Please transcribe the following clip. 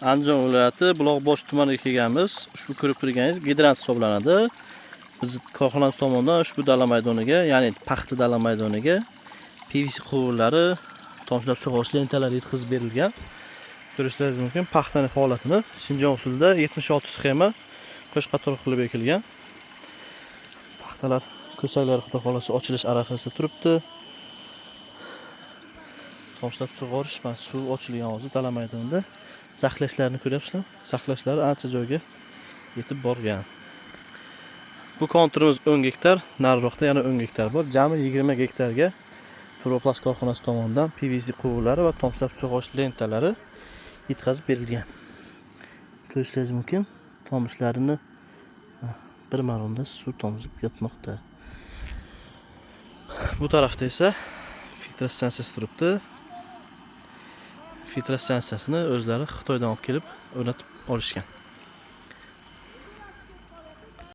Andijon viloyati Buloqboshi tumaniga kelganmiz. Ushbu ko'rib turganingiz gidrant hisoblanadi. Biz korxonamiz tomonidan ushbu dala maydoniga, ya'ni paxta dala maydoniga PVC quvurlari, tomchilatib sug'orish lentalari yetkazib berilgan. Ko'rishingiz mumkin paxtaning holatini. Shinjon usulida 76 sxema qo'shqator qilib ekilgan. Paxtalar ko'saklari xudo xolasa ochilish arafasida turibdi. Tomchilatib sug'orish, mana suv ochilgan hozir dala maydonida. Saqlashlarini ko'ryapsizlar? Saqlashlari ancha joyga yetib borgan. Bu konturimiz 10 gektar, nariroqda yana 10 gektar bor. Jami 20 gektarga Turoplast korxonasi tomonidan PVC quvurlari va tomchilatib sug'orish lentalari yetkazib berilgan. Ko'rishingiz mumkin, tomishlarini bir maromda suv tomizib yotmoqda. Bu tarafda esa filtratsiya stansiyasi turibdi. Filtratsiya stansiyasini o'zlari Xitoydan olib kelib o'rnatib olishgan.